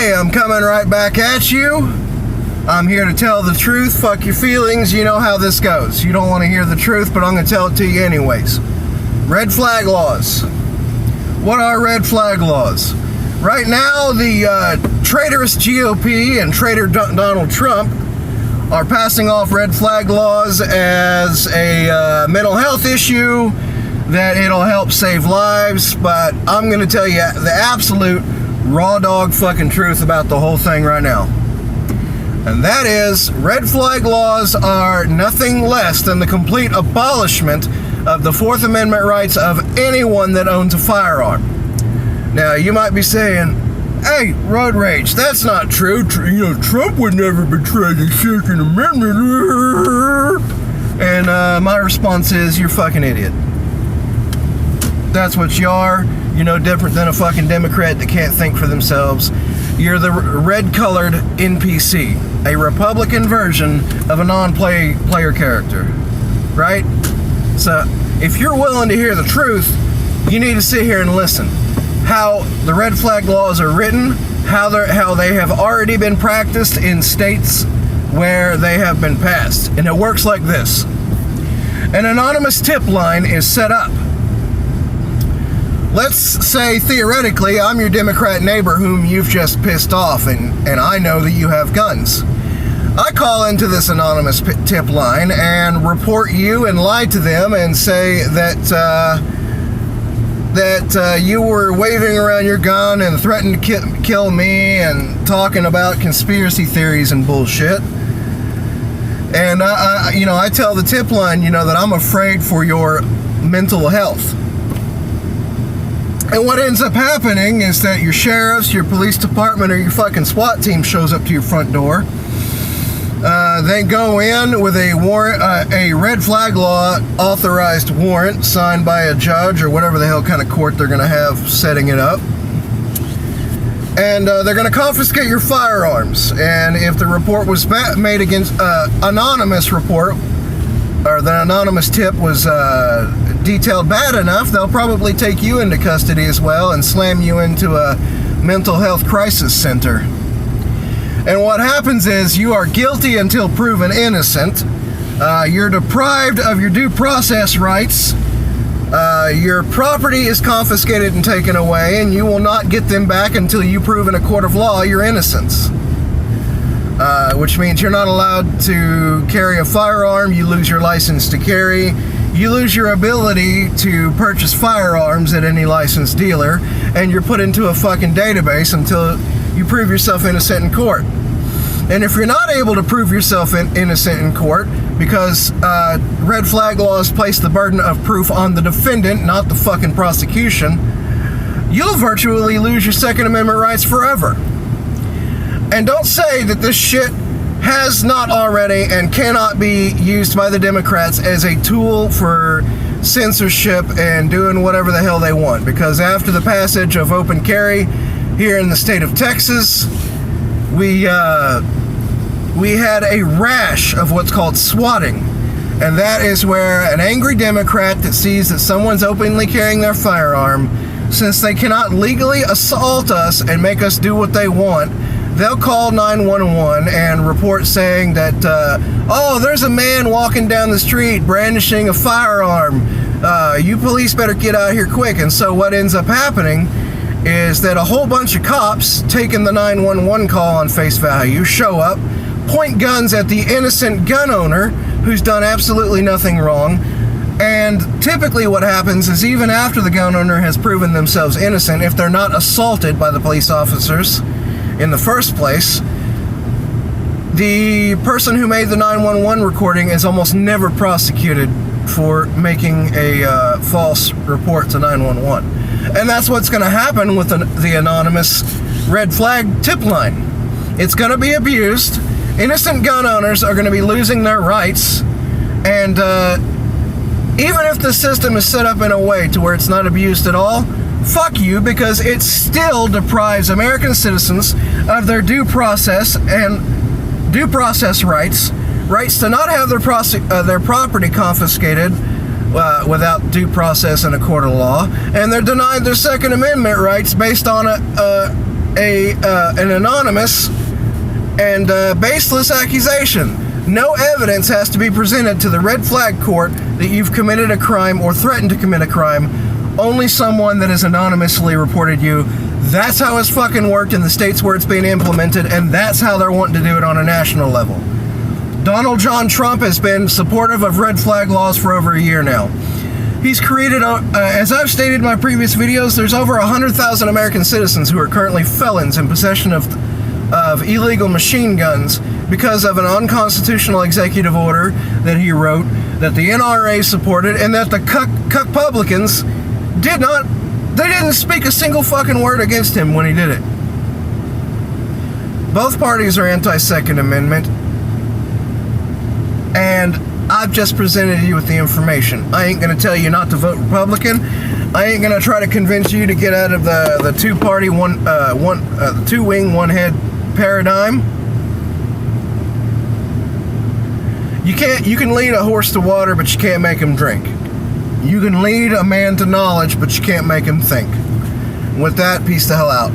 Hey, I'm coming right back at you. I'm here to tell the truth. Fuck your feelings. You know how this goes. You don't want to hear the truth, but I'm going to tell it to you anyways. Red flag laws. What are red flag laws? Right now, the traitorous GOP and traitor Donald Trump are passing off red flag laws as a mental health issue, that it'll help save lives, but I'm going to tell you the absolute raw dog fucking truth about the whole thing right now. And that is, red flag laws are nothing less than the complete abolishment of the Fourth Amendment rights of anyone that owns a firearm. Now, you might be saying, hey, road rage, that's not true. Trump would never betray the Second Amendment. And my response is, you're a fucking idiot. That's what you are. You're no different than a fucking Democrat that can't think for themselves. You're the red-colored NPC, a Republican version of a non-player character, right? So, if you're willing to hear the truth, you need to sit here and listen. How the red flag laws are written, how they have already been practiced in states where they have been passed. And it works like this. An anonymous tip line is set up. Let's say, theoretically, I'm your Democrat neighbor whom you've just pissed off, and I know that you have guns. I call into this anonymous tip line and report you and lie to them and say that you were waving around your gun and threatened to kill me and talking about conspiracy theories and bullshit. And I tell the tip line, that I'm afraid for your mental health. And what ends up happening is that your sheriffs, your police department, or your fucking SWAT team shows up to your front door. They go in with a warrant, a red flag law authorized warrant signed by a judge or whatever the hell kind of court they're going to have setting it up. And they're going to confiscate your firearms. And if the report was made against anonymous report, or the anonymous tip was detailed bad enough, they'll probably take you into custody as well and slam you into a mental health crisis center. And what happens is you are guilty until proven innocent. You're deprived of your due process rights. Your property is confiscated and taken away, and you will not get them back until you prove in a court of law your innocence. Which means you're not allowed to carry a firearm, you lose your license to carry, you lose your ability to purchase firearms at any licensed dealer, and you're put into a fucking database until you prove yourself innocent in court. And if you're not able to prove yourself innocent in court, because red flag laws place the burden of proof on the defendant, not the fucking prosecution, you'll virtually lose your Second Amendment rights forever. And don't say that this shit has not already and cannot be used by the Democrats as a tool for censorship and doing whatever the hell they want. Because after the passage of open carry here in the state of Texas, we had a rash of what's called swatting. And that is where an angry Democrat that sees that someone's openly carrying their firearm, since they cannot legally assault us and make us do what they want, they'll call 911 and report saying that, there's a man walking down the street brandishing a firearm. You police better get out here quick. And so what ends up happening is that a whole bunch of cops, taking the 911 call on face value, show up, point guns at the innocent gun owner who's done absolutely nothing wrong. And typically what happens is, even after the gun owner has proven themselves innocent, if they're not assaulted by the police officers in the first place, the person who made the 911 recording is almost never prosecuted for making a false report to 911. And that's what's going to happen with the anonymous red flag tip line. It's going to be abused. Innocent gun owners are going to be losing their rights. And even if the system is set up in a way to where it's not abused at all, fuck you, because it still deprives American citizens of their due process rights to not have their property confiscated without due process in a court of law, and they're denied their Second Amendment rights based on an anonymous and baseless accusation. No evidence has to be presented to the red flag court that you've committed a crime or threatened to commit a crime. Only someone that has anonymously reported you. That's how it's fucking worked in the states where it's being implemented, and that's how they're wanting to do it on a national level. Donald John Trump has been supportive of red flag laws for over a year now. He's created, as I've stated in my previous videos, there's over 100,000 American citizens who are currently felons in possession of illegal machine guns because of an unconstitutional executive order that he wrote, that the NRA supported, and that the cuck-publicans didn't speak a single fucking word against him when he did it. Both parties are anti-Second Amendment, and I've just presented you with the information. I ain't gonna tell you not to vote Republican. I ain't gonna try to convince you to get out of the two-party, two-wing, one-head paradigm. You can lead a horse to water, but you can't make him drink. You can lead a man to knowledge, but you can't make him think. With that, peace the hell out.